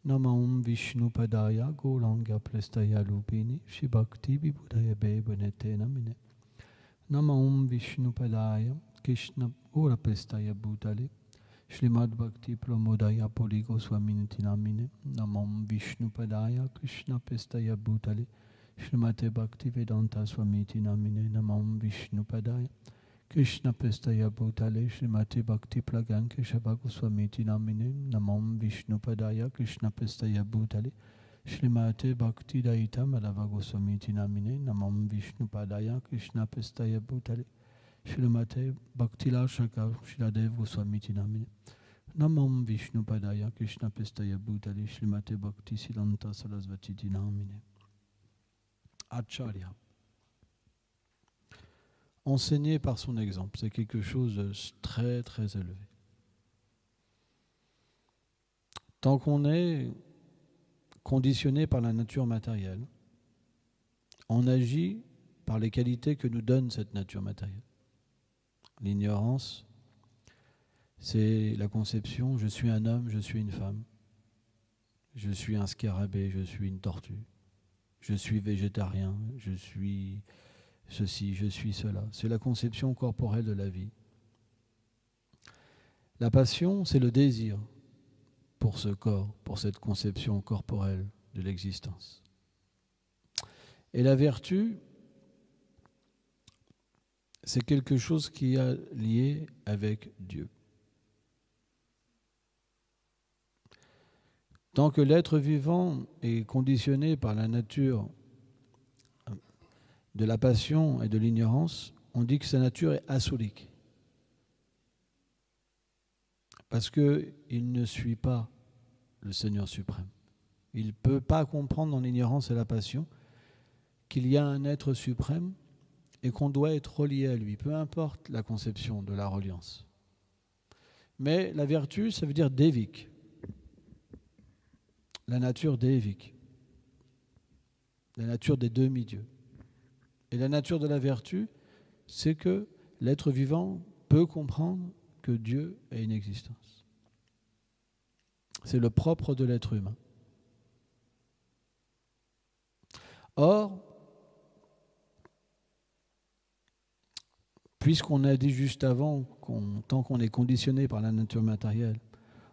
Namam Vishnupadaya Gauranga Prestaya Lupini Shibhakti Vibhudaya Bebunete Namine. Namam Vishnupadaya Krishna Ora Prestaya Bhutale Shrimad Bhakti Pramodaya Puri Goswaminiti Namine. Namam Vishnupadaya Krishna Prestaya Bhutale Shrimate Bhakti Vedanta Swamiti Namine. Namam Vishnupadaya Krishna Prestaya Bhutale Shrimati Bhakti Plagan Keshava Goswamiti Namine. Namam Vishnupadaya Krishna Prestaya Bhutale Shrimate Bhakti Daita Madhava Goswamiti Namine. Namam Vishnupadaya Krishna Prestaya Bhutale Shrimate Bhakti Lashaka Shriladev Goswamiti Namine. Namam Vishnupadaya Krishna Prestaya Bhutale Shrimate Bhakti Siddhanta Sarasvati Namine. Acharya. Enseigner par son exemple, c'est quelque chose de très très élevé. Tant qu'on est conditionné par la nature matérielle, on agit par les qualités que nous donne cette nature matérielle. L'ignorance, c'est la conception, je suis un homme, je suis une femme, je suis un scarabée, je suis une tortue, je suis végétarien, je suis ceci, je suis cela. C'est la conception corporelle de la vie. La passion, c'est le désir pour ce corps, pour cette conception corporelle de l'existence. Et la vertu, c'est quelque chose qui est lié avec Dieu. Tant que l'être vivant est conditionné par la nature de la passion et de l'ignorance, on dit que sa nature est asurique. Parce qu'il ne suit pas le Seigneur suprême. Il ne peut pas comprendre dans l'ignorance et la passion qu'il y a un être suprême et qu'on doit être relié à lui, peu importe la conception de la reliance. Mais la vertu, ça veut dire dévique. La nature dévique. La nature des demi-dieux. Et la nature de la vertu, c'est que l'être vivant peut comprendre que Dieu a une existence. C'est le propre de l'être humain. Or, puisqu'on a dit juste avant, tant qu'on est conditionné par la nature matérielle,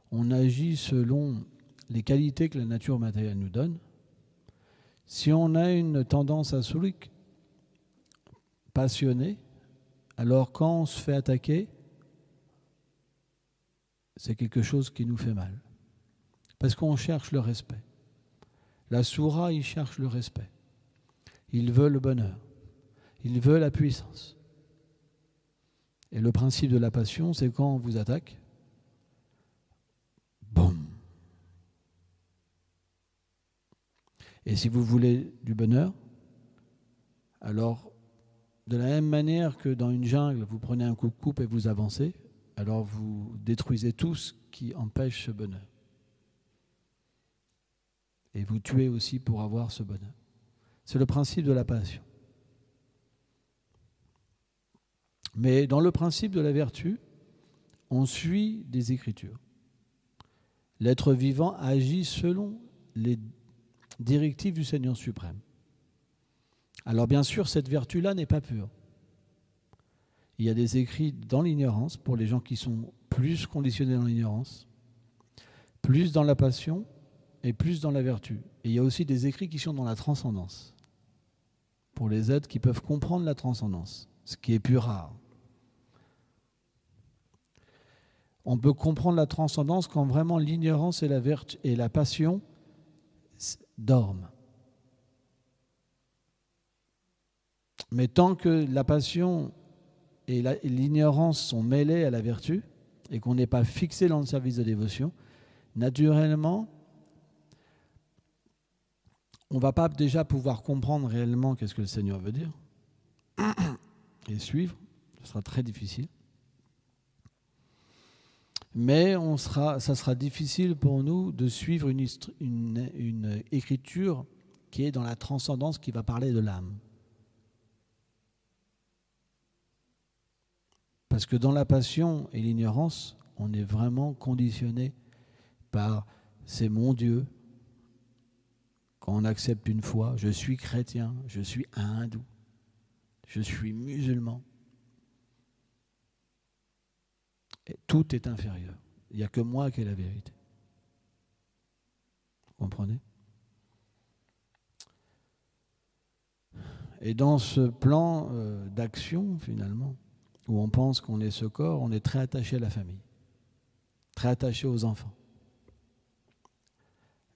on agit selon les qualités que la nature matérielle nous donne. Si on a une tendance asurique, passionnée, alors quand on se fait attaquer, c'est quelque chose qui nous fait mal. Parce qu'on cherche le respect. La soura, il cherche le respect. Il veut le bonheur. Il veut la puissance. Et le principe de la passion, c'est quand on vous attaque, boum. Et si vous voulez du bonheur, alors de la même manière que dans une jungle, vous prenez un coup de coupe et vous avancez, alors vous détruisez tout ce qui empêche ce bonheur. Et vous tuez aussi pour avoir ce bonheur. C'est le principe de la passion. Mais dans le principe de la vertu, on suit des Écritures. L'être vivant agit selon les directives du Seigneur suprême. Alors bien sûr, cette vertu-là n'est pas pure. Il y a des écrits dans l'ignorance, pour les gens qui sont plus conditionnés dans l'ignorance, plus dans la passion et plus dans la vertu. Et il y a aussi des écrits qui sont dans la transcendance, pour les êtres qui peuvent comprendre la transcendance, ce qui est plus rare. On peut comprendre la transcendance quand vraiment l'ignorance et la vertu et la passion dorment. Mais tant que la passion et l'ignorance sont mêlées à la vertu et qu'on n'est pas fixé dans le service de dévotion, naturellement, on ne va pas déjà pouvoir comprendre réellement qu'est-ce que le Seigneur veut dire et suivre. Ce sera très difficile. Mais ça sera difficile pour nous de suivre une écriture qui est dans la transcendance, qui va parler de l'âme. Parce que dans la passion et l'ignorance, on est vraiment conditionné par « c'est mon Dieu, quand on accepte une foi, je suis chrétien, je suis hindou, je suis musulman. Et tout est inférieur. Il n'y a que moi qui ai la vérité. Vous comprenez ? Et dans ce plan d'action, finalement, où on pense qu'on est ce corps, on est très attaché à la famille, très attaché aux enfants.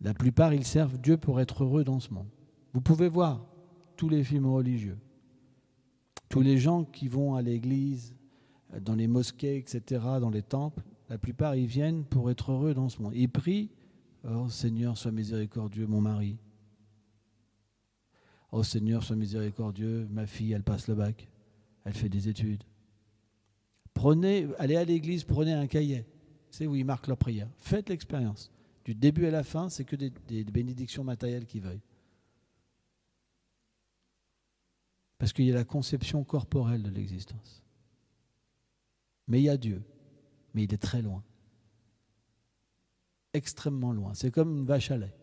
La plupart, ils servent Dieu pour être heureux dans ce monde. Vous pouvez voir tous les films religieux, tous les gens qui vont à l'église, dans les mosquées, etc., dans les temples, la plupart, ils viennent pour être heureux dans ce monde. Ils prient, « Oh Seigneur, sois miséricordieux, mon mari. Oh Seigneur, sois miséricordieux, ma fille, elle passe le bac, elle fait des études. » Allez à l'église, prenez un cahier, c'est où ils marquent leur prière. Faites l'expérience. Du début à la fin, c'est que des bénédictions matérielles qui veuillent. Parce qu'il y a la conception corporelle de l'existence. Mais il y a Dieu, mais il est très loin. Extrêmement loin. C'est comme une vache à lait.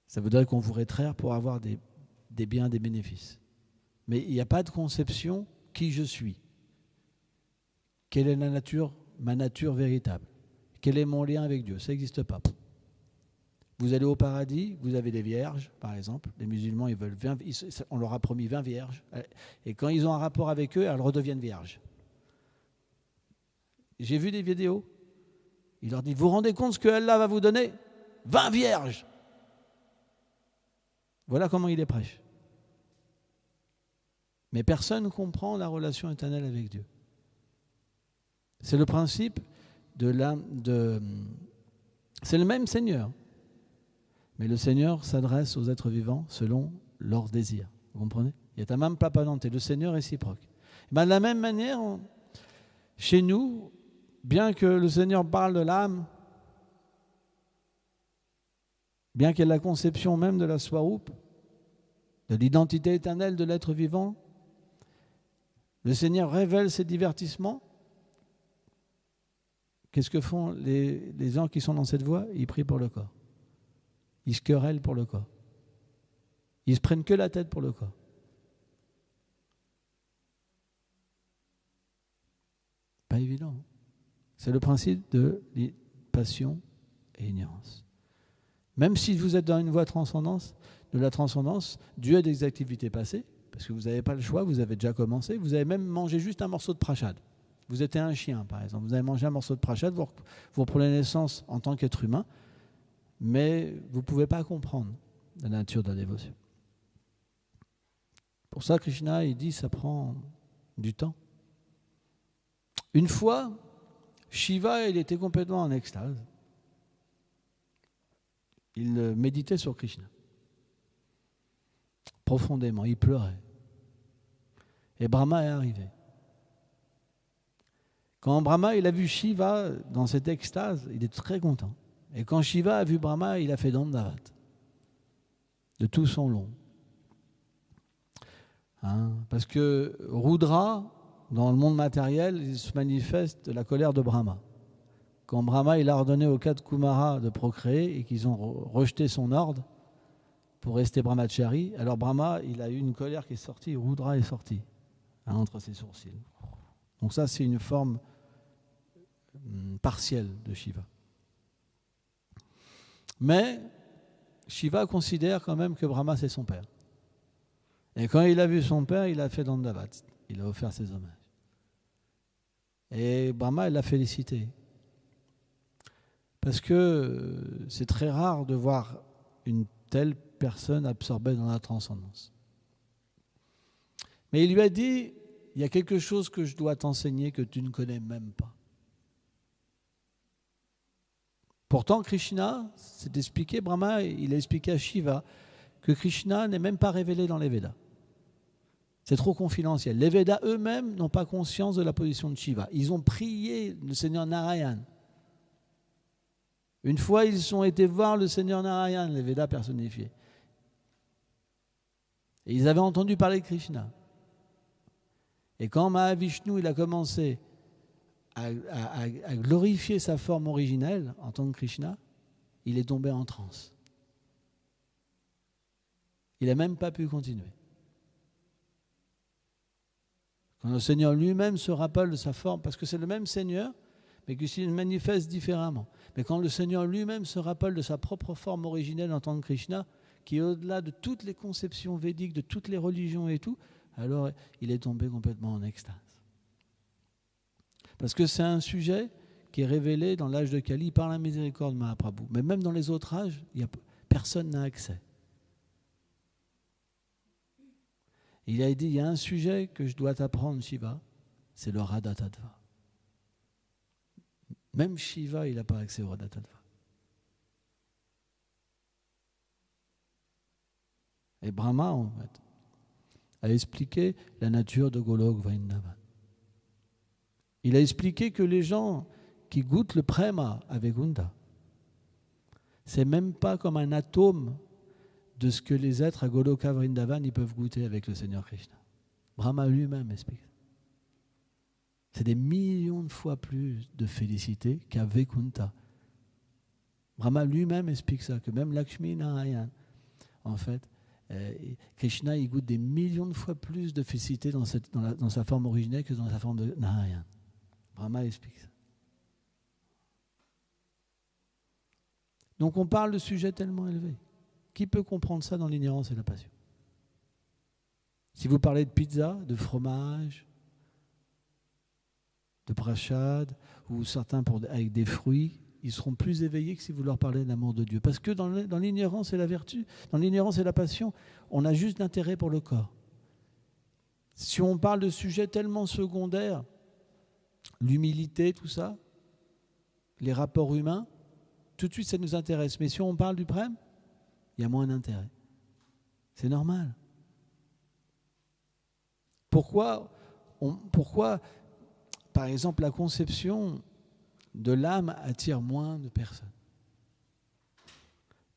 Ça voudrait qu'on vous rétrère pour avoir des biens, des bénéfices. Mais il n'y a pas de conception qui je suis. Quelle est ma nature véritable? Quel est mon lien avec Dieu? Ça n'existe pas. Vous allez au paradis, vous avez des vierges, par exemple. Les musulmans, ils veulent 20, on leur a promis 20 vierges. Et quand ils ont un rapport avec eux, elles redeviennent vierges. J'ai vu des vidéos. Il leur dit, vous vous rendez compte ce que Allah va vous donner? 20 vierges. Voilà comment il les prêche. Mais personne ne comprend la relation éternelle avec Dieu. C'est le principe c'est le même Seigneur. Mais le Seigneur s'adresse aux êtres vivants selon leurs désirs. Vous comprenez? Il y a tamam papanante, le Seigneur est réciproque. De la même manière, chez nous, bien que le Seigneur parle de l'âme, bien qu'il y ait la conception même de la Swarup, de l'identité éternelle de l'être vivant, le Seigneur révèle ses divertissements. Qu'est-ce que font les gens qui sont dans cette voie? Ils prient pour le corps. Ils se querellent pour le corps. Ils se prennent que la tête pour le corps. Pas évident. Hein? C'est le principe de passion et ignorance. Même si vous êtes dans une voie de la transcendance, Dieu a des activités passées, parce que vous n'avez pas le choix, vous avez déjà commencé, vous avez même mangé juste un morceau de prachad. Vous étiez un chien, par exemple. Vous avez mangé un morceau de prachad, vous reprenez naissance en tant qu'être humain, mais vous ne pouvez pas comprendre la nature de la dévotion. Pour ça, Krishna, il dit, ça prend du temps. Une fois, Shiva, il était complètement en extase. Il méditait sur Krishna. Profondément, il pleurait. Et Brahma est arrivé. Quand Brahma il a vu Shiva dans cette extase, il est très content. Et quand Shiva a vu Brahma, il a fait Dandavat de tout son long. Parce que Rudra, dans le monde matériel, il se manifeste de la colère de Brahma. Quand Brahma il a ordonné aux 4 Kumaras de procréer et qu'ils ont rejeté son ordre pour rester brahmachari, alors Brahma il a eu une colère qui est sortie, Rudra est sorti entre ses sourcils. Donc ça, c'est une forme partielle de Shiva. Mais Shiva considère quand même que Brahma, c'est son père. Et quand il a vu son père, il a fait Dandavat. Il a offert ses hommages. Et Brahma, il l'a félicité. Parce que c'est très rare de voir une telle personne absorbée dans la transcendance. Mais il lui a dit, il y a quelque chose que je dois t'enseigner que tu ne connais même pas. Pourtant, Krishna, c'est expliqué, Brahma, il a expliqué à Shiva que Krishna n'est même pas révélé dans les Védas. C'est trop confidentiel. Les Védas eux-mêmes n'ont pas conscience de la position de Shiva. Ils ont prié le Seigneur Narayan. Une fois, ils ont été voir le Seigneur Narayan, les Védas personnifiés. Et ils avaient entendu parler de Krishna. Et quand Mahavishnu il a commencé à glorifier sa forme originelle en tant que Krishna, il est tombé en transe. Il n'a même pas pu continuer. Quand le Seigneur lui-même se rappelle de sa forme, parce que c'est le même Seigneur, mais qui se manifeste différemment. Mais quand le Seigneur lui-même se rappelle de sa propre forme originelle en tant que Krishna, qui est au-delà de toutes les conceptions védiques, de toutes les religions et tout, alors il est tombé complètement en extase. Parce que c'est un sujet qui est révélé dans l'âge de Kali par la miséricorde de Mahaprabhu. Mais même dans les autres âges, personne n'a accès. Il a dit, il y a un sujet que je dois t'apprendre, Shiva, c'est le Radha Tattva. Même Shiva, il n'a pas accès au Radha Tattva. Et Brahma, en fait, a expliqué la nature de Golok Vrindavan. Il a expliqué que les gens qui goûtent le prema avec Vaikuntha, c'est même pas comme un atome de ce que les êtres à Goloka Vrindavan ils peuvent goûter avec le Seigneur Krishna. Brahma lui-même explique. C'est des millions de fois plus de félicité qu'à Vaikuntha. Brahma lui-même explique ça, que même Lakshmi Narayan, en fait, Krishna il goûte des millions de fois plus de félicité dans sa forme originelle que dans sa forme de Narayan. Brahma explique ça. Donc on parle de sujets tellement élevés. Qui peut comprendre ça dans l'ignorance et la passion? Si vous parlez de pizza, de fromage, de prashad, ou certains avec des fruits, ils seront plus éveillés que si vous leur parlez de l'amour de Dieu. Parce que dans l'ignorance et la vertu, dans l'ignorance et la passion, on a juste d'intérêt pour le corps. Si on parle de sujets tellement secondaires, l'humilité, tout ça, les rapports humains, tout de suite ça nous intéresse. Mais si on parle du prème, il y a moins d'intérêt. C'est normal. Pourquoi, par exemple, la conception de l'âme attire moins de personnes?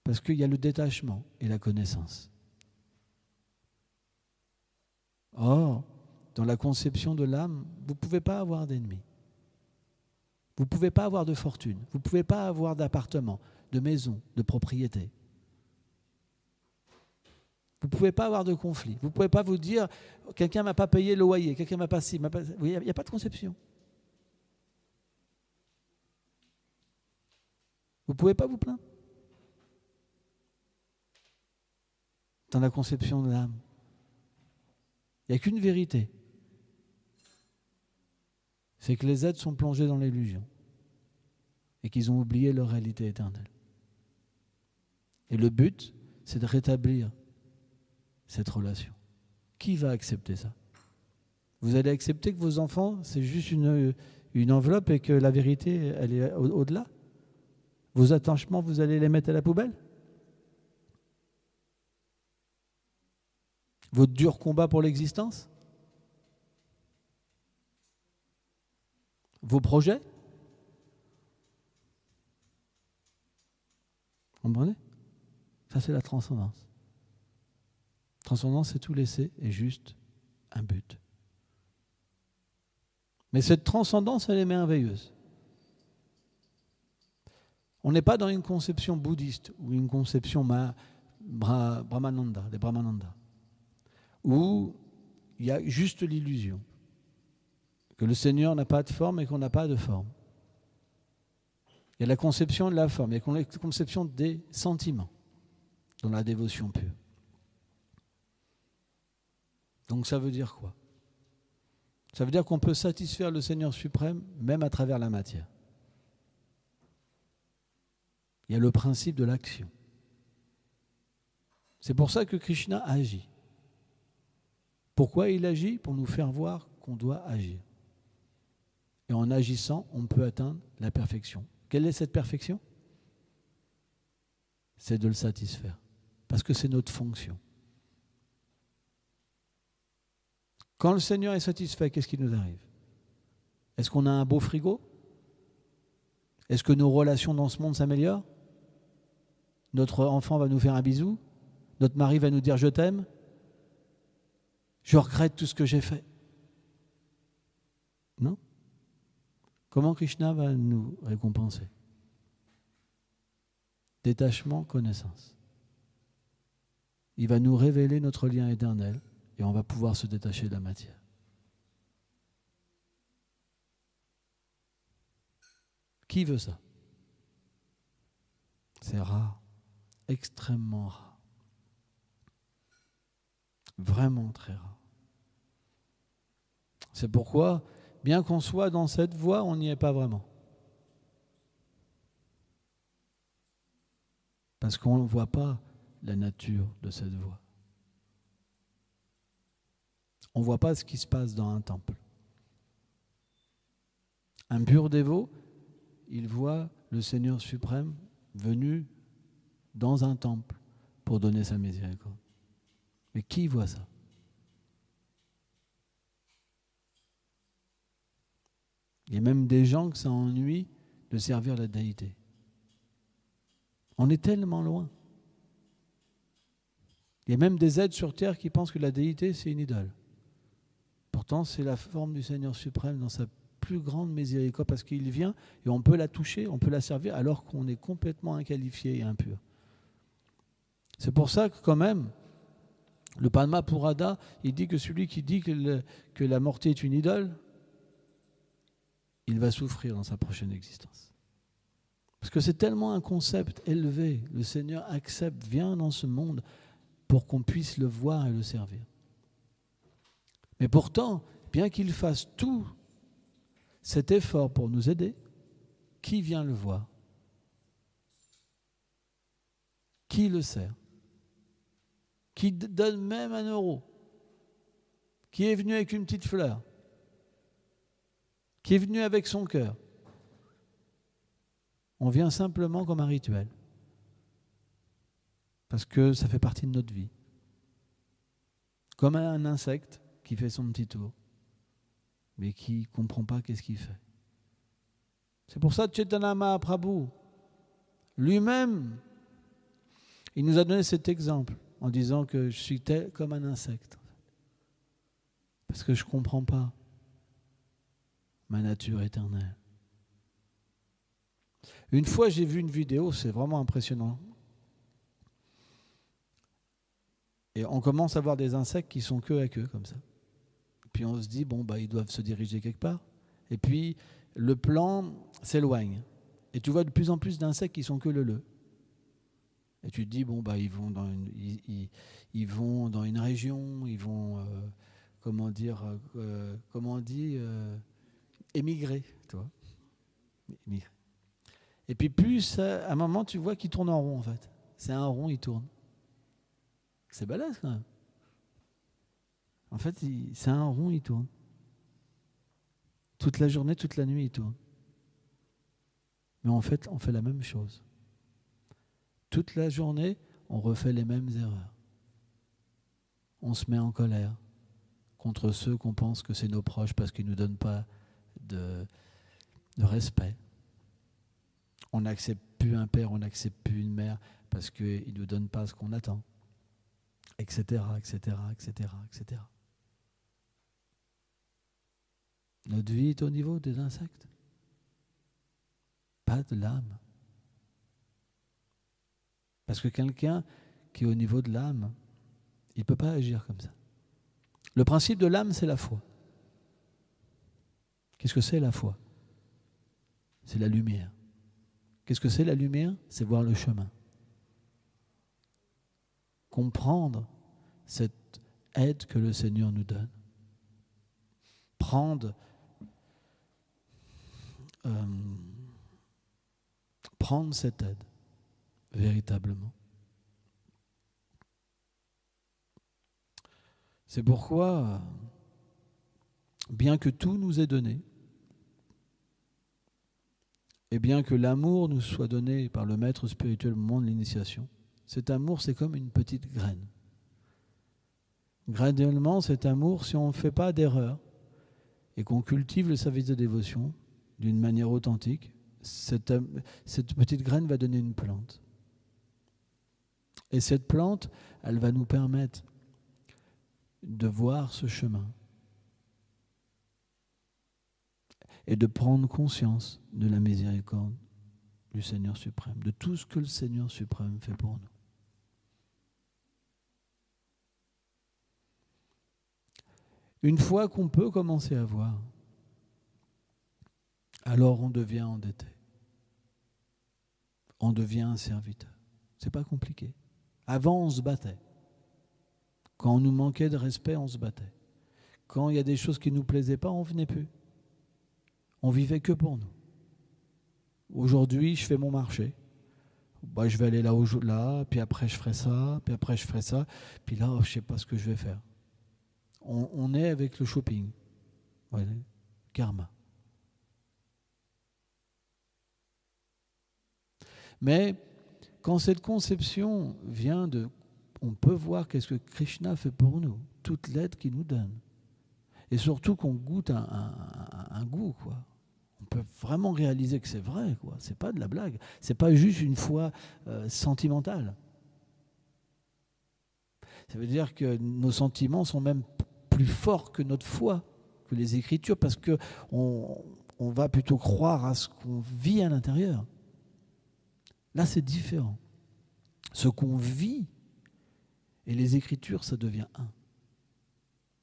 Parce qu'il y a le détachement et la connaissance. Or, dans la conception de l'âme, vous ne pouvez pas avoir d'ennemis. Vous ne pouvez pas avoir de fortune. Vous ne pouvez pas avoir d'appartement, de maison, de propriété. Vous ne pouvez pas avoir de conflit. Vous ne pouvez pas vous dire « quelqu'un ne m'a pas payé le loyer, quelqu'un ne m'a pas ci, il n'y a pas de conception. Vous ne pouvez pas vous plaindre. Dans la conception de l'âme, il n'y a qu'une vérité. C'est que les êtres sont plongés dans l'illusion et qu'ils ont oublié leur réalité éternelle. Et le but, c'est de rétablir cette relation. Qui va accepter ça? Vous allez accepter que vos enfants, c'est juste une enveloppe et que la vérité, elle est au-delà? Vos attachements, vous allez les mettre à la poubelle? Votre dur combat pour l'existence? Vos projets? Vous comprenez? Ça, c'est la transcendance. Transcendance, c'est tout laisser et juste un but. Mais cette transcendance, elle est merveilleuse. On n'est pas dans une conception bouddhiste ou une conception brahmananda, des brahmananda, où il y a juste l'illusion que le Seigneur n'a pas de forme et qu'on n'a pas de forme. Il y a la conception de la forme, il y a la conception des sentiments dans la dévotion pure. Donc ça veut dire quoi? Ça veut dire qu'on peut satisfaire le Seigneur suprême même à travers la matière. Il y a le principe de l'action. C'est pour ça que Krishna agit. Pourquoi il agit? Pour nous faire voir qu'on doit agir. Et en agissant, on peut atteindre la perfection. Quelle est cette perfection? C'est de le satisfaire. Parce que c'est notre fonction. Quand le Seigneur est satisfait, qu'est-ce qui nous arrive? Est-ce qu'on a un beau frigo? Est-ce que nos relations dans ce monde s'améliorent? Notre enfant va nous faire un bisou? Notre mari va nous dire « je t'aime » ? Je regrette tout ce que j'ai fait. Non? Comment Krishna va nous récompenser? Détachement, connaissance. il va nous révéler notre lien éternel et on va pouvoir se détacher de la matière. Qui veut ça? C'est rare, extrêmement rare. Vraiment très rare. C'est pourquoi, bien qu'on soit dans cette voie, on n'y est pas vraiment. Parce qu'on ne voit pas la nature de cette voie. On ne voit pas ce qui se passe dans un temple. Un pur dévot, il voit le Seigneur suprême venu dans un temple pour donner sa miséricorde. Mais qui voit ça? Il y a même des gens que ça ennuie de servir la déité. On est tellement loin. Il y a même des êtres sur terre qui pensent que la déité, c'est une idole. Pourtant, c'est la forme du Seigneur suprême dans sa plus grande miséricorde parce qu'il vient et on peut la toucher, on peut la servir alors qu'on est complètement inqualifié et impur. C'est pour ça que quand même, le Padma Purana, il dit que celui qui dit que la morte est une idole, il va souffrir dans sa prochaine existence. Parce que c'est tellement un concept élevé. Le Seigneur accepte, vient dans ce monde pour qu'on puisse le voir et le servir. Mais pourtant, bien qu'il fasse tout cet effort pour nous aider, qui vient le voir? Qui le sert? Qui donne même 1 euro? Qui est venu avec une petite fleur? Qui est venu avec son cœur? On vient simplement comme un rituel. Parce que ça fait partie de notre vie. Comme un insecte qui fait son petit tour, mais qui ne comprend pas qu'est-ce qu'il fait. C'est pour ça que Chaitanya Mahaprabhu, lui-même, il nous a donné cet exemple en disant que je suis tel comme un insecte. Parce que je ne comprends pas ma nature éternelle. Une fois, j'ai vu une vidéo, c'est vraiment impressionnant. Et on commence à voir des insectes qui sont queue à queue, comme ça. Puis on se dit, ils doivent se diriger quelque part. Et puis, le plan s'éloigne. Et tu vois de plus en plus d'insectes qui sont queue leu. Et tu te dis, ils vont dans une région, ils vont, émigrer, tu vois. Émigrer. Et puis à un moment, tu vois qu'ils tournent en rond, en fait. C'est un rond, ils tournent. C'est balèze, quand même. En fait, c'est un rond, il tourne. Toute la journée, toute la nuit, il tourne. Mais en fait, on fait la même chose. Toute la journée, on refait les mêmes erreurs. On se met en colère contre ceux qu'on pense que c'est nos proches parce qu'ils ne nous donnent pas de respect. On n'accepte plus un père, on n'accepte plus une mère parce qu'ils ne nous donnent pas ce qu'on attend. Etc., etc., etc., etc. Notre vie est au niveau des insectes. Pas de l'âme. Parce que quelqu'un qui est au niveau de l'âme, il ne peut pas agir comme ça. Le principe de l'âme, c'est la foi. Qu'est-ce que c'est la foi? C'est la lumière. Qu'est-ce que c'est la lumière? C'est voir le chemin. Comprendre cette aide que le Seigneur nous donne. Prendre cette aide, véritablement. C'est pourquoi, bien que tout nous est donné, et bien que l'amour nous soit donné par le maître spirituel au moment de l'initiation, cet amour, c'est comme une petite graine. Graduellement, cet amour, si on ne fait pas d'erreur et qu'on cultive le service de dévotion d'une manière authentique, cette petite graine va donner une plante. Et cette plante, elle va nous permettre de voir ce chemin et de prendre conscience de la miséricorde du Seigneur suprême, de tout ce que le Seigneur suprême fait pour nous. Une fois qu'on peut commencer à voir, alors on devient endetté. On devient un serviteur. C'est pas compliqué. Avant, on se battait. Quand on nous manquait de respect, on se battait. Quand il y a des choses qui ne nous plaisaient pas, on ne venait plus. On vivait que pour nous. Aujourd'hui, je fais mon marché. Bah, je vais aller là, puis après je ferai ça, puis après je ferai ça, puis là, je ne sais pas ce que je vais faire. On est avec le shopping. Ouais, karma. Mais quand cette conception vient de... On peut voir qu'est-ce que Krishna fait pour nous, toute l'aide qu'il nous donne. Et surtout qu'on goûte un goût, quoi. On peut vraiment réaliser que c'est vrai, quoi. C'est pas de la blague. C'est pas juste une foi sentimentale. Ça veut dire que nos sentiments sont même plus forts que notre foi, que les Écritures, parce que on va plutôt croire à ce qu'on vit à l'intérieur. Là, c'est différent. Ce qu'on vit et les Écritures, ça devient un.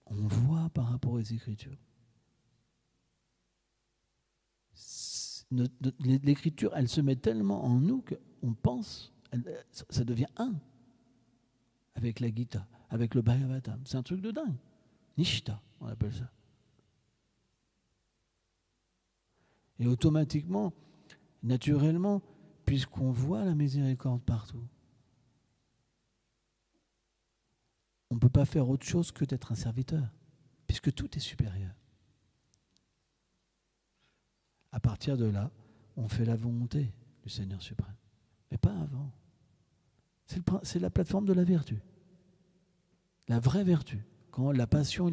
On voit par rapport aux Écritures. L'Écriture, elle se met tellement en nous qu'on pense, ça devient un avec la Gita, avec le Bhagavatam. C'est un truc de dingue. Nishta, on appelle ça. Et automatiquement, naturellement, puisqu'on voit la miséricorde partout, on ne peut pas faire autre chose que d'être un serviteur, puisque tout est supérieur. À partir de là, on fait la volonté du Seigneur suprême. Mais pas avant. C'est la plateforme de la vertu. La vraie vertu. Quand la passion et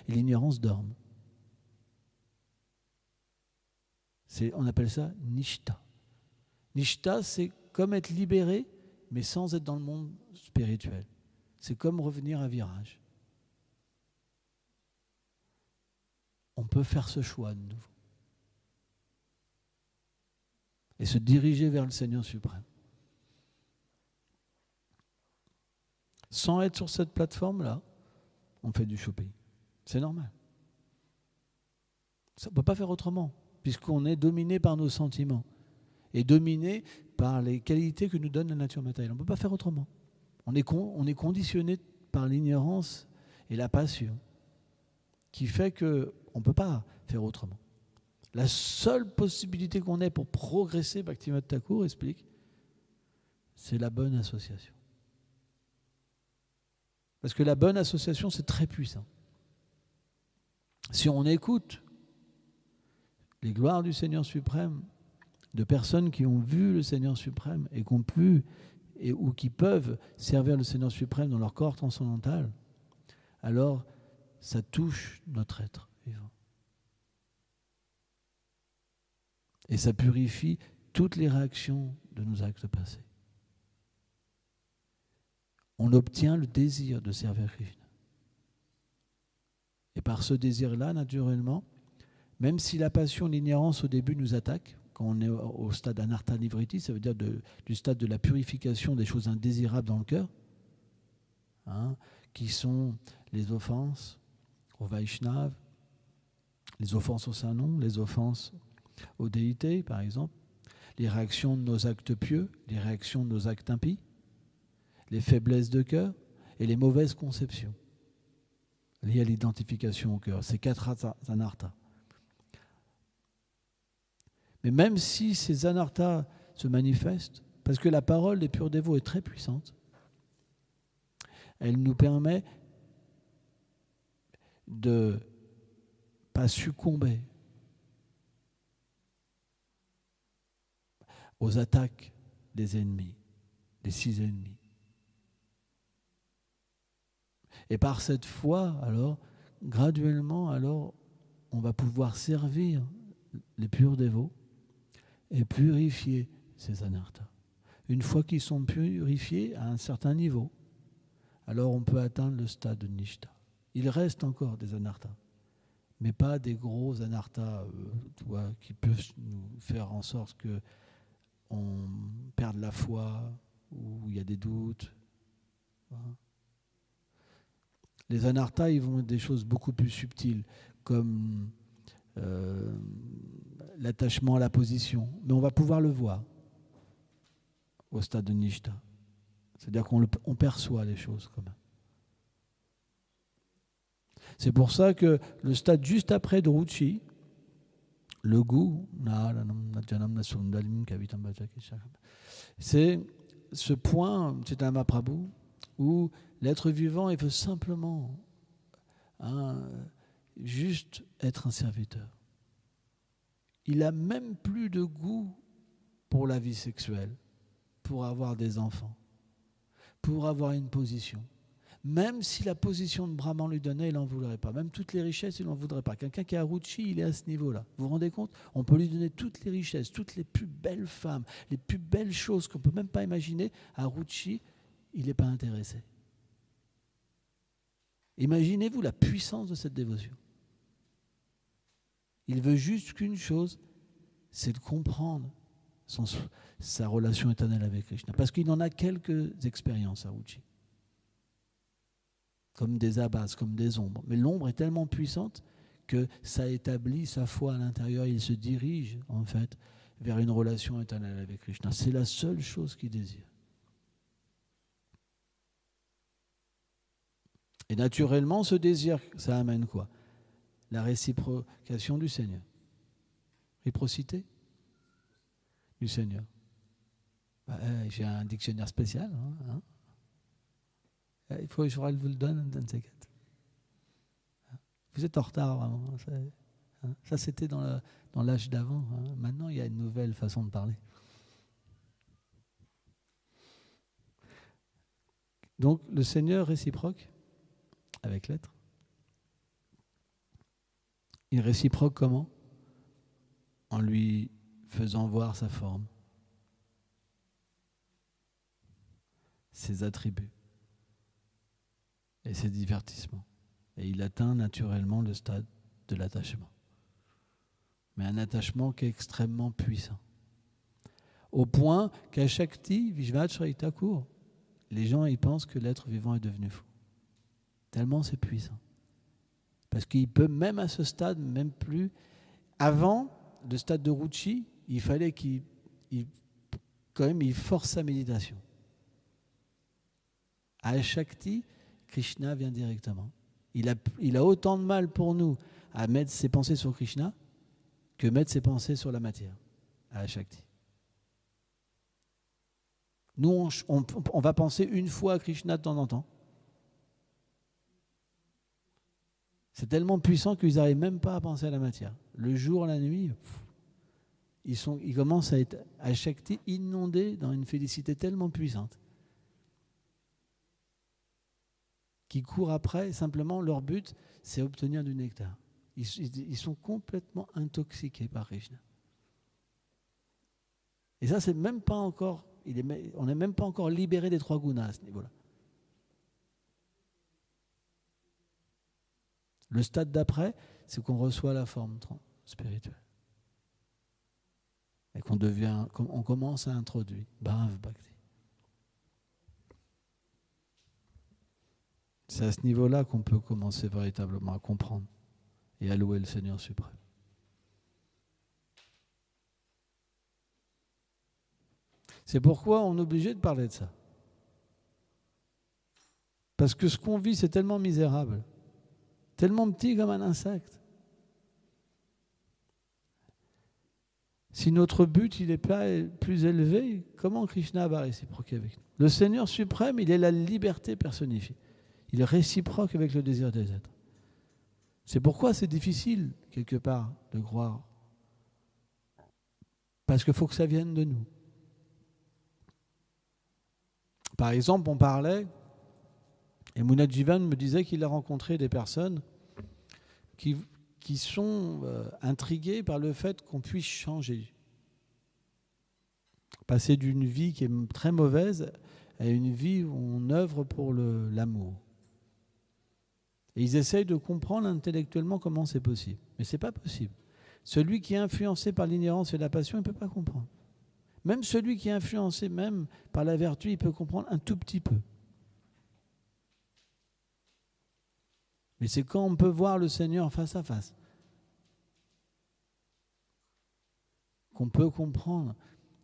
l'ignorance dorment. On appelle ça nishta. Nishta, c'est comme être libéré, mais sans être dans le monde spirituel. C'est comme revenir à virage. On peut faire ce choix de nouveau. Et se diriger vers le Seigneur suprême. Sans être sur cette plateforme-là, on fait du shopping. C'est normal. Ça ne peut pas faire autrement, puisqu'on est dominé par nos sentiments et dominé par les qualités que nous donne la nature matérielle. On ne peut pas faire autrement. On est conditionné par l'ignorance et la passion, qui fait qu'on ne peut pas faire autrement. La seule possibilité qu'on ait pour progresser, Bhaktivinoda Thakur explique, c'est la bonne association. Parce que la bonne association, c'est très puissant. Si on écoute les gloires du Seigneur suprême, de personnes qui ont vu le Seigneur suprême et qui ont pu ou qui peuvent servir le Seigneur suprême dans leur corps transcendantal, alors ça touche notre être vivant. Et ça purifie toutes les réactions de nos actes passés. On obtient le désir de servir Krishna. Et par ce désir-là, naturellement, même si la passion, l'ignorance au début nous attaque, quand on est au stade anartha nivriti, ça veut dire du stade de la purification des choses indésirables dans le cœur, qui sont les offenses au Vaishnav, les offenses au Saint-Nom, les offenses aux déités, par exemple, les réactions de nos actes pieux, les réactions de nos actes impies, les faiblesses de cœur et les mauvaises conceptions liées à l'identification au cœur. Ces 4 anarthas. Mais même si ces anarthas se manifestent, parce que la parole des purs dévots est très puissante, elle nous permet de ne pas succomber aux attaques des ennemis, des 6 ennemis. Et par cette foi, alors, graduellement, alors, on va pouvoir servir les purs dévots et purifier ces anarthas. Une fois qu'ils sont purifiés à un certain niveau, alors on peut atteindre le stade de Nishta. Il reste encore des anarthas, mais pas des gros anarthas qui peuvent nous faire en sorte qu'on perde la foi, ou il y a des doutes. Les anarthas, ils vont être des choses beaucoup plus subtiles, comme l'attachement à la position. Mais on va pouvoir le voir au stade de Nishta. C'est-à-dire qu'on perçoit les choses quand même. C'est pour ça que le stade juste après de Ruchi, le goût, c'est ce point, c'est un Mahaprabhu, où l'être vivant, il veut simplement juste être un serviteur. Il n'a même plus de goût pour la vie sexuelle, pour avoir des enfants, pour avoir une position. Même si la position de Brahman lui donnait, il n'en voudrait pas. Même toutes les richesses, il n'en voudrait pas. Quelqu'un qui est à Ruchi, il est à ce niveau-là. Vous vous rendez compte ? On peut lui donner toutes les richesses, toutes les plus belles femmes, les plus belles choses qu'on ne peut même pas imaginer. À Ruchi, il n'est pas intéressé. Imaginez-vous la puissance de cette dévotion. Il veut juste qu'une chose, c'est de comprendre sa relation éternelle avec Krishna. Parce qu'il en a quelques expériences à Ruchi. Comme des abbas, comme des ombres. Mais l'ombre est tellement puissante que ça établit sa foi à l'intérieur. Il se dirige, en fait, vers une relation éternelle avec Krishna. C'est la seule chose qu'il désire. Et naturellement, ce désir, ça amène quoi ? La réciprocation du Seigneur. Réciprocité du Seigneur. J'ai un dictionnaire spécial. Il faudra que je vous le donne, dans ces quatre. Vous êtes en retard, vraiment. Ça, c'était dans l'âge d'avant. Maintenant, il y a une nouvelle façon de parler. Donc, le Seigneur réciproque, avec l'être. Il réciproque comment ? En lui faisant voir sa forme, ses attributs et ses divertissements. Et il atteint naturellement le stade de l'attachement. Mais un attachement qui est extrêmement puissant. Au point qu'à Shakti, Vishvacharita Thakur, les gens ils pensent que l'être vivant est devenu fou. Tellement c'est puissant. Parce qu'il peut même à ce stade, même plus. Avant le stade de Ruchi, il fallait qu'il force sa méditation. À Shakti, Krishna vient directement. Il a autant de mal pour nous à mettre ses pensées sur Krishna que mettre ses pensées sur la matière, à Shakti. Nous, on va penser une fois à Krishna de temps en temps. C'est tellement puissant qu'ils n'arrivent même pas à penser à la matière. Le jour, la nuit, ils commencent à être à Shakti inondés dans une félicité tellement puissante qu'ils courent après, simplement leur but, c'est obtenir du nectar. Ils sont complètement intoxiqués par Krishna. Et ça, c'est même pas encore, on n'est même pas encore libéré des trois gunas à ce niveau-là. Le stade d'après, c'est qu'on reçoit la forme spirituelle. Et on commence à introduire Bhav Bhakti. C'est à ce niveau-là qu'on peut commencer véritablement à comprendre et à louer le Seigneur suprême. C'est pourquoi on est obligé de parler de ça. Parce que ce qu'on vit, c'est tellement misérable, tellement petit comme un insecte. Si notre but il n'est pas plus élevé, comment Krishna va réciproquer avec nous ? Le Seigneur suprême, il est la liberté personnifiée. Il est réciproque avec le désir des êtres. C'est pourquoi c'est difficile, quelque part, de croire. Parce qu'il faut que ça vienne de nous. Par exemple, on parlait, et Munad Jivan me disait qu'il a rencontré des personnes qui sont intriguées par le fait qu'on puisse changer. Passer d'une vie qui est très mauvaise à une vie où on œuvre pour l'amour. Et ils essayent de comprendre intellectuellement comment c'est possible. Mais ce n'est pas possible. Celui qui est influencé par l'ignorance et la passion, il ne peut pas comprendre. Même celui qui est influencé même par la vertu, il peut comprendre un tout petit peu. Mais c'est quand on peut voir le Seigneur face à face qu'on peut comprendre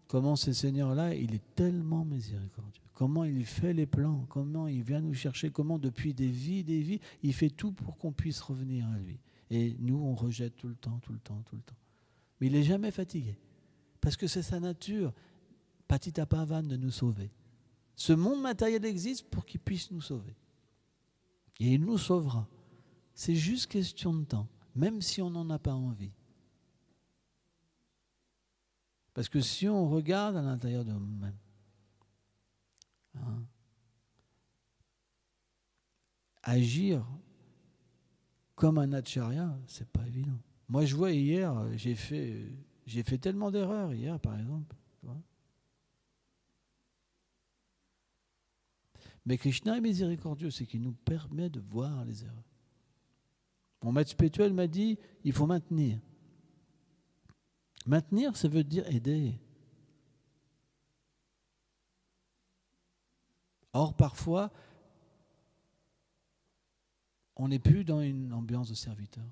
comment ce Seigneur-là, il est tellement miséricordieux. Comment il fait les plans, comment il vient nous chercher, comment depuis des vies, il fait tout pour qu'on puisse revenir à lui. Et nous, on rejette tout le temps. Mais il n'est jamais fatigué. Parce que c'est sa nature, patita pavan, de nous sauver. Ce monde matériel existe pour qu'il puisse nous sauver. Et il nous sauvera. C'est juste question de temps, même si on n'en a pas envie. Parce que si on regarde à l'intérieur de nous-mêmes, agir comme un acharya, c'est pas évident. Moi, je vois hier, j'ai fait tellement d'erreurs hier, par exemple. Tu vois. Mais Krishna est miséricordieux, c'est qu'il nous permet de voir les erreurs. Mon maître spirituel m'a dit, il faut maintenir. Maintenir, ça veut dire aider. Or, parfois, on n'est plus dans une ambiance de serviteur,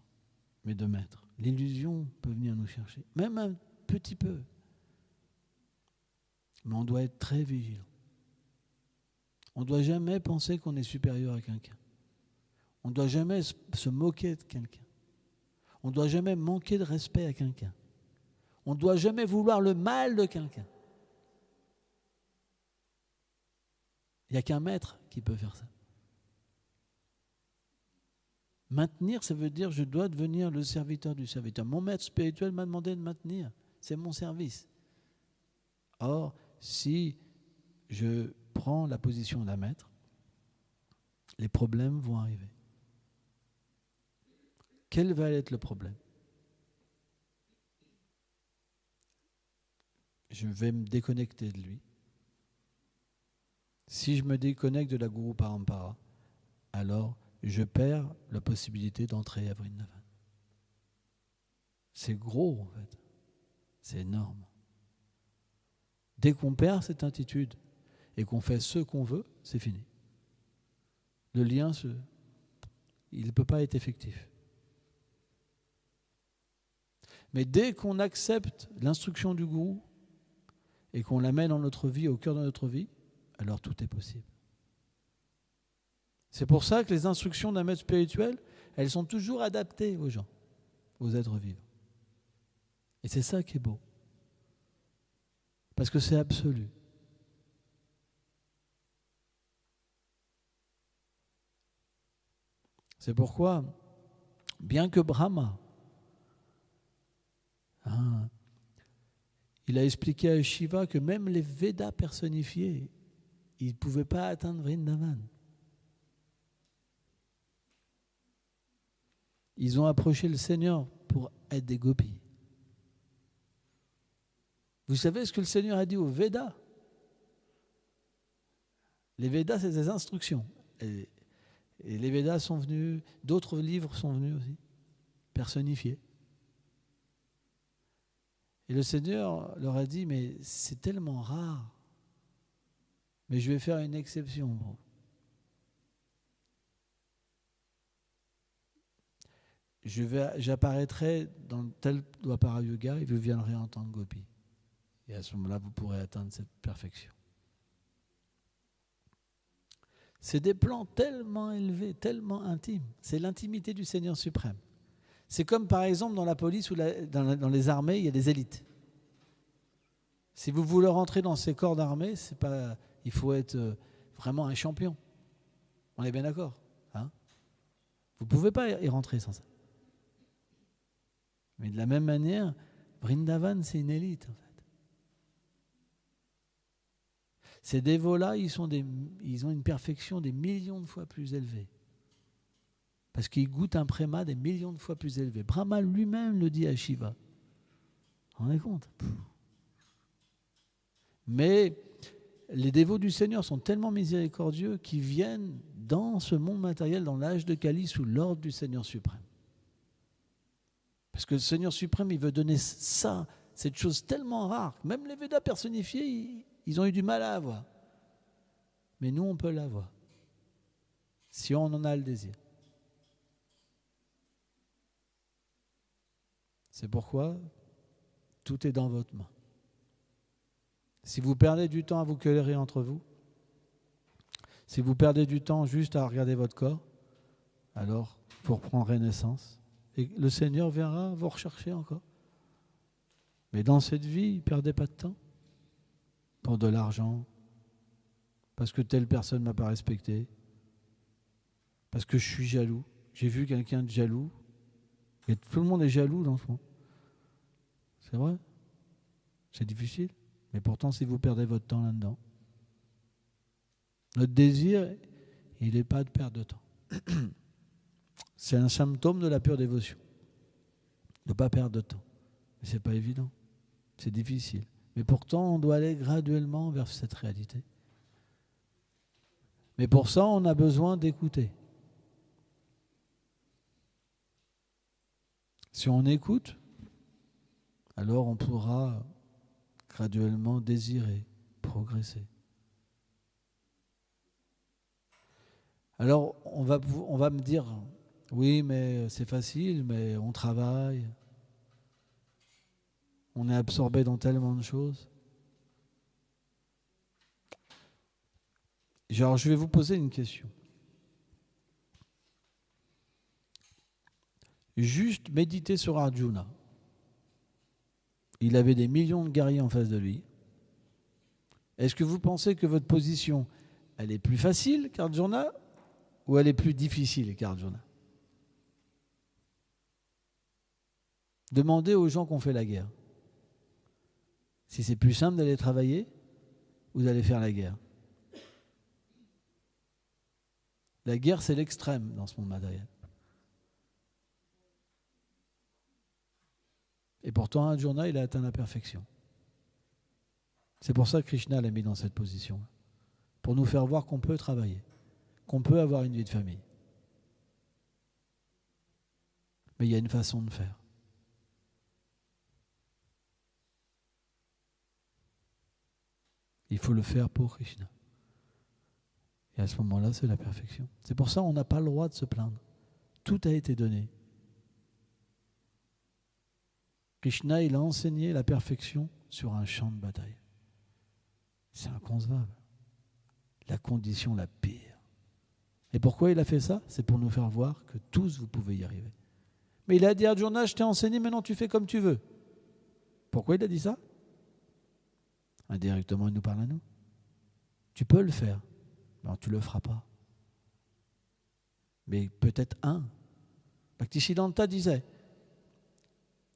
mais de maître. L'illusion peut venir nous chercher, même un petit peu. Mais on doit être très vigilant. On ne doit jamais penser qu'on est supérieur à quelqu'un. On ne doit jamais se moquer de quelqu'un. On ne doit jamais manquer de respect à quelqu'un. On ne doit jamais vouloir le mal de quelqu'un. Il n'y a qu'un maître qui peut faire ça. Maintenir, ça veut dire je dois devenir le serviteur du serviteur. Mon maître spirituel m'a demandé de maintenir. C'est mon service. Or, si je prends la position d'un maître, les problèmes vont arriver. Quel va être le problème? Je vais me déconnecter de lui. Si je me déconnecte de la Guru Parampara, alors je perds la possibilité d'entrer à Vrindavan. C'est gros en fait. C'est énorme. Dès qu'on perd cette attitude et qu'on fait ce qu'on veut, c'est fini. Le lien, il ne peut pas être effectif. Mais dès qu'on accepte l'instruction du gourou et qu'on la met dans notre vie, au cœur de notre vie, alors tout est possible. C'est pour ça que les instructions d'un maître spirituel, elles sont toujours adaptées aux gens, aux êtres vivants. Et c'est ça qui est beau. Parce que c'est absolu. C'est pourquoi, bien que Brahma, il a expliqué à Shiva que même les Védas personnifiés, ils ne pouvaient pas atteindre Vrindavan. Ils ont approché le Seigneur pour être des gopis. Vous savez ce que le Seigneur a dit aux Védas? Les Védas, c'est des instructions. Et les Védas sont venus, d'autres livres sont venus aussi, personnifiés. Et le Seigneur leur a dit, mais c'est tellement rare, mais je vais faire une exception. J'apparaîtrai dans tel Dwapara Yuga et vous viendrez en tant que gopi. Et à ce moment-là, vous pourrez atteindre cette perfection. C'est des plans tellement élevés, tellement intimes. C'est l'intimité du Seigneur suprême. C'est comme par exemple dans la police ou dans les armées, il y a des élites. Si vous voulez rentrer dans ces corps d'armée, il faut être vraiment un champion. On est bien d'accord, hein? Vous ne pouvez pas y rentrer sans ça. Mais de la même manière, Vrindavan, c'est une élite en fait. Ces dévots-là, ils ont une perfection des millions de fois plus élevée. Parce qu'ils goûtent un préma des millions de fois plus élevé. Brahma lui-même le dit à Shiva. Vous vous rendez compte? Mais les dévots du Seigneur sont tellement miséricordieux qu'ils viennent dans ce monde matériel, dans l'âge de Kali, sous l'ordre du Seigneur suprême. Parce que le Seigneur suprême, il veut donner ça, cette chose tellement rare. Même les Védas personnifiés, ils ont eu du mal à avoir. Mais nous, on peut l'avoir. Si on en a le désir. C'est pourquoi tout est dans votre main. Si vous perdez du temps à vous quereller entre vous, si vous perdez du temps juste à regarder votre corps, alors vous reprendrez naissance. Et le Seigneur viendra vous rechercher encore. Mais dans cette vie, ne perdez pas de temps pour de l'argent, parce que telle personne ne m'a pas respecté, parce que je suis jaloux. J'ai vu quelqu'un de jaloux. Et tout le monde est jaloux dans ce monde. C'est vrai. C'est difficile. Mais pourtant, si vous perdez votre temps là-dedans, notre désir, il n'est pas de perdre de temps. C'est un symptôme de la pure dévotion. De ne pas perdre de temps. Mais ce n'est pas évident. C'est difficile. Mais pourtant, on doit aller graduellement vers cette réalité. Mais pour ça, on a besoin d'écouter. Si on écoute, alors on pourra graduellement désirer, progresser. Alors, on va me dire, oui, mais c'est facile, mais on travaille, on est absorbé dans tellement de choses. Genre, je vais vous poser une question. Juste méditer sur Arjuna. Il avait des millions de guerriers en face de lui. Est-ce que vous pensez que votre position, elle est plus facile qu'Arjuna ou elle est plus difficile qu'Arjuna? Demandez aux gens qui ont fait la guerre si c'est plus simple d'aller travailler ou d'aller faire la guerre. La guerre, c'est l'extrême dans ce monde matériel. Et pourtant, Arjuna, il a atteint la perfection. C'est pour ça que Krishna l'a mis dans cette position. Pour nous faire voir qu'on peut travailler, qu'on peut avoir une vie de famille. Mais il y a une façon de faire. Il faut le faire pour Krishna. Et à ce moment-là, c'est la perfection. C'est pour ça qu'on n'a pas le droit de se plaindre. Tout a été donné. Krishna, il a enseigné la perfection sur un champ de bataille. C'est inconcevable. La condition la pire. Et pourquoi il a fait ça? C'est pour nous faire voir que tous, vous pouvez y arriver. Mais il a dit à Arjuna, je t'ai enseigné, maintenant tu fais comme tu veux. Pourquoi il a dit ça? Indirectement, il nous parle à nous. Tu peux le faire, mais tu ne le feras pas. Mais peut-être un. Bhaktisiddhanta disait,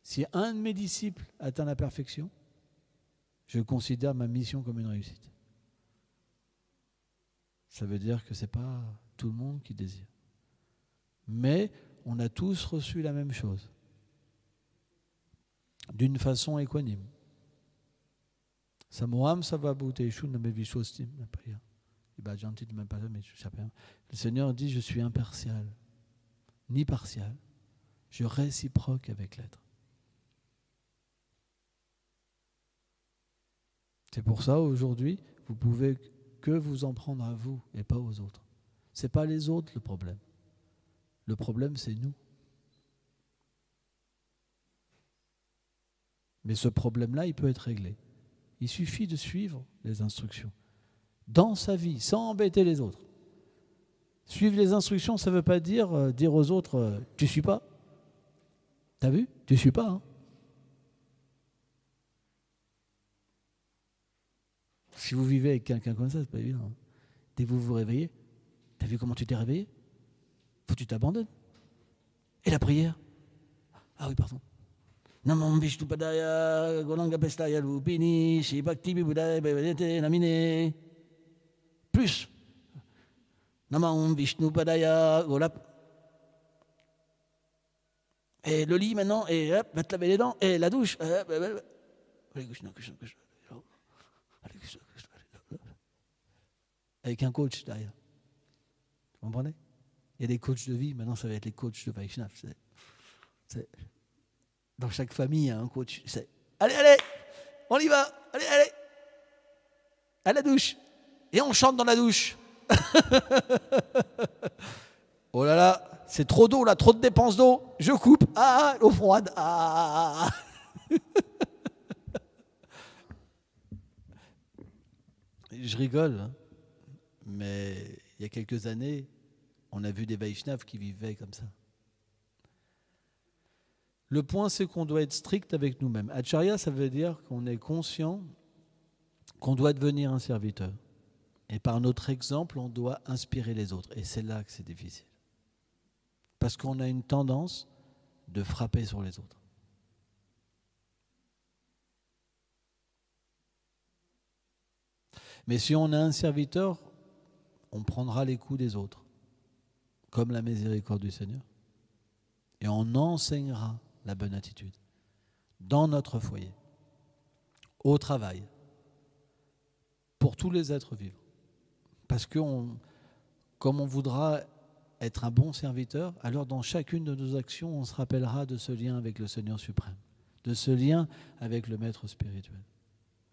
si un de mes disciples atteint la perfection, je considère ma mission comme une réussite. Ça veut dire que ce n'est pas tout le monde qui désire. Mais on a tous reçu la même chose, d'une façon équanime. Samoham Savabhuteshu Namevishostim. Le Seigneur dit, je suis impartial, ni partial, je réciproque avec l'être. C'est pour ça, aujourd'hui, vous pouvez que vous en prendre à vous et pas aux autres. Ce n'est pas les autres le problème. Le problème, c'est nous. Mais ce problème-là, il peut être réglé. Il suffit de suivre les instructions. Dans sa vie, sans embêter les autres. Suivre les instructions, ça ne veut pas dire aux autres, tu ne suis pas. T'as vu? Tu ne suis pas, hein? Si vous vivez avec quelqu'un comme ça, c'est pas évident. Dès que vous vous réveillez, t'as vu comment tu t'es réveillé? Faut que tu t'abandonnes. Et la prière? Ah oui, pardon. Namam Vishnu Padaya, Golanga Pestaya Lupini, Shri Bhakti Vibhudaya Bhavanete Namine. Plus. Namam Vishnu Padaya, Golap. Et le lit maintenant, et hop, va te laver les dents, et la douche. Avec un coach derrière. Vous comprenez? Il y a des coachs de vie, maintenant ça va être les coachs de Vaishnav. Dans chaque famille, il y a un coach. Allez, allez, on y va, allez, allez, à la douche. Et on chante dans la douche. Oh là là, c'est trop d'eau là, trop de dépenses d'eau, je coupe, l'eau froide, Je rigole, hein, mais il y a quelques années, on a vu des Vaishnavas qui vivaient comme ça. Le point, c'est qu'on doit être strict avec nous-mêmes. Acharya, ça veut dire qu'on est conscient qu'on doit devenir un serviteur. Et par notre exemple, on doit inspirer les autres. Et c'est là que c'est difficile. Parce qu'on a une tendance de frapper sur les autres. Mais si on a un serviteur, on prendra les coups des autres, comme la miséricorde du Seigneur. Et on enseignera la bonne attitude dans notre foyer, au travail, pour tous les êtres vivants. Parce que comme on voudra être un bon serviteur, alors dans chacune de nos actions, on se rappellera de ce lien avec le Seigneur suprême, de ce lien avec le Maître spirituel.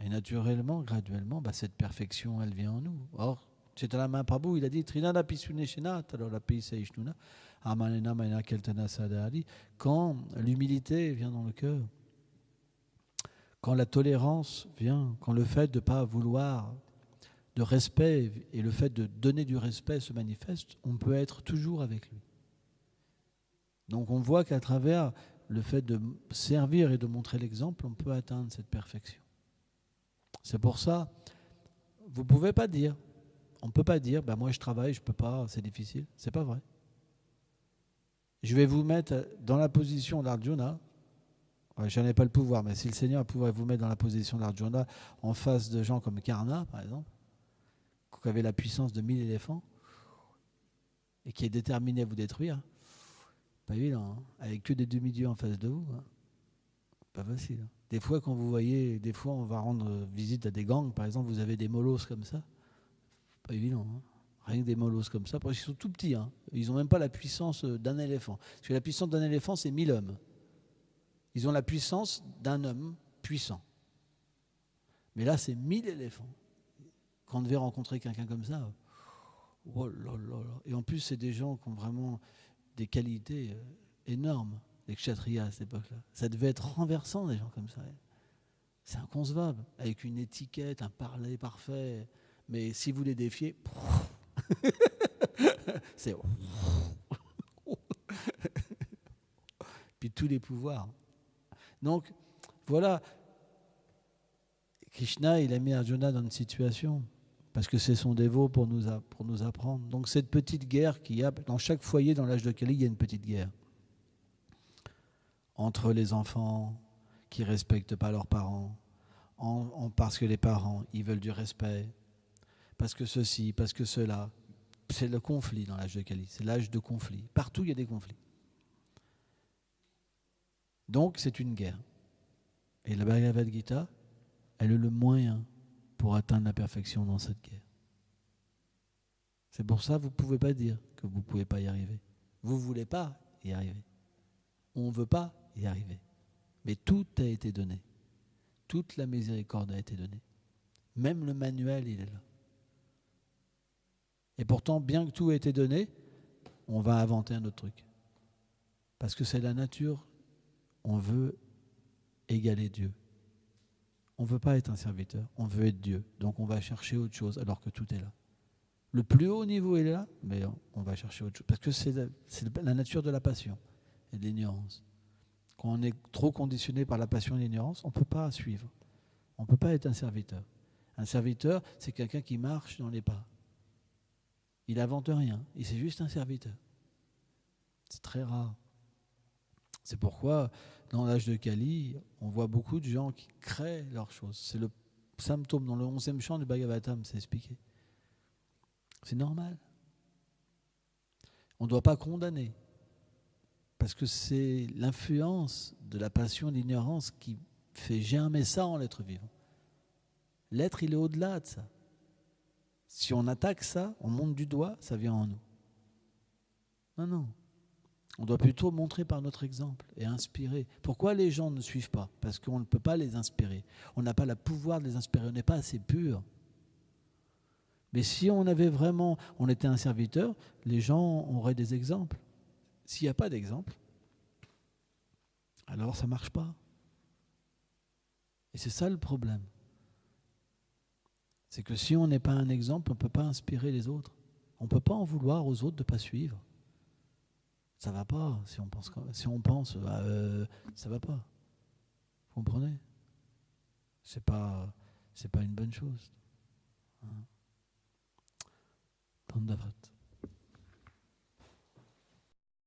Et naturellement, graduellement, cette perfection, elle vient en nous. Or, Chaitanya Prabhu, il a dit Trinada Pisuneshena, alors la Pisaishnuna, Amanena Maina Keltana Sadari, quand l'humilité vient dans le cœur, quand la tolérance vient, quand le fait de ne pas vouloir de respect et le fait de donner du respect se manifeste, on peut être toujours avec lui. Donc on voit qu'à travers le fait de servir et de montrer l'exemple, on peut atteindre cette perfection. C'est pour ça, vous ne pouvez pas dire, on ne peut pas dire, moi je travaille, je ne peux pas, c'est difficile. C'est pas vrai. Je vais vous mettre dans la position d'Arjuna. Je n'en ai pas le pouvoir, mais si le Seigneur pouvait vous mettre dans la position d'Arjuna en face de gens comme Karna, par exemple, qui avait la puissance de 1000 éléphants et qui est déterminé à vous détruire, pas évident, hein, avec que des demi-dieux en face de vous, hein. Pas facile. Hein. Des fois, quand vous voyez, des fois, on va rendre visite à des gangs, par exemple, vous avez des molosses comme ça, pas évident. Hein. Rien que des molosses comme ça, parce qu'ils sont tout petits. Hein. Ils n'ont même pas la puissance d'un éléphant. Parce que la puissance d'un éléphant, c'est 1000 hommes. Ils ont la puissance d'un homme puissant. Mais là, c'est 1000 éléphants. Quand on devait rencontrer quelqu'un comme ça, oh là là là. Et en plus, c'est des gens qui ont vraiment des qualités énormes, les kshatriyas à cette époque-là. Ça devait être renversant, des gens comme ça. C'est inconcevable, avec une étiquette, un parler parfait. Mais si vous les défiez, c'est... Puis tous les pouvoirs. Donc, voilà. Krishna, il a mis Arjuna dans une situation, parce que c'est son dévot pour nous apprendre. Donc cette petite guerre qu'il y a, dans chaque foyer, dans l'âge de Kali, il y a une petite guerre. Entre les enfants qui ne respectent pas leurs parents, parce que les parents, ils veulent du respect, parce que ceci, parce que cela. C'est le conflit dans l'âge de Kali, c'est l'âge de conflit. Partout, il y a des conflits. Donc, c'est une guerre. Et la Bhagavad Gita, elle est le moyen pour atteindre la perfection dans cette guerre. C'est pour ça que vous ne pouvez pas dire que vous ne pouvez pas y arriver. Vous ne voulez pas y arriver. On ne veut pas y arriver. Mais tout a été donné. Toute la miséricorde a été donnée. Même le manuel, il est là. Et pourtant, bien que tout ait été donné, on va inventer un autre truc. Parce que c'est la nature. On veut égaler Dieu. On ne veut pas être un serviteur, on veut être Dieu. Donc on va chercher autre chose alors que tout est là. Le plus haut niveau est là, mais on va chercher autre chose. Parce que c'est la nature de la passion et de l'ignorance. Quand on est trop conditionné par la passion et l'ignorance, on ne peut pas suivre. On ne peut pas être un serviteur. Un serviteur, c'est quelqu'un qui marche dans les pas. Il n'invente rien, c'est juste un serviteur. C'est très rare. C'est pourquoi, dans l'âge de Kali, on voit beaucoup de gens qui créent leurs choses. C'est le symptôme, dans le 11e chant du Bhagavatam, c'est expliqué. C'est normal. On ne doit pas condamner. Parce que c'est l'influence de la passion et de l'ignorance qui fait germer ça en l'être vivant. L'être, il est au-delà de ça. Si on attaque ça, on monte du doigt, ça vient en nous. Non. On doit plutôt montrer par notre exemple et inspirer. Pourquoi les gens ne suivent pas ? Parce qu'on ne peut pas les inspirer. On n'a pas le pouvoir de les inspirer. On n'est pas assez pur. Mais si on était un serviteur, les gens auraient des exemples. S'il n'y a pas d'exemple, alors ça ne marche pas. Et c'est ça le problème. C'est que si on n'est pas un exemple, on ne peut pas inspirer les autres. On ne peut pas en vouloir aux autres de ne pas suivre. Ça ne va pas. Si on pense, ça ne va pas. Vous comprenez? C'est pas une bonne chose. Dandavat.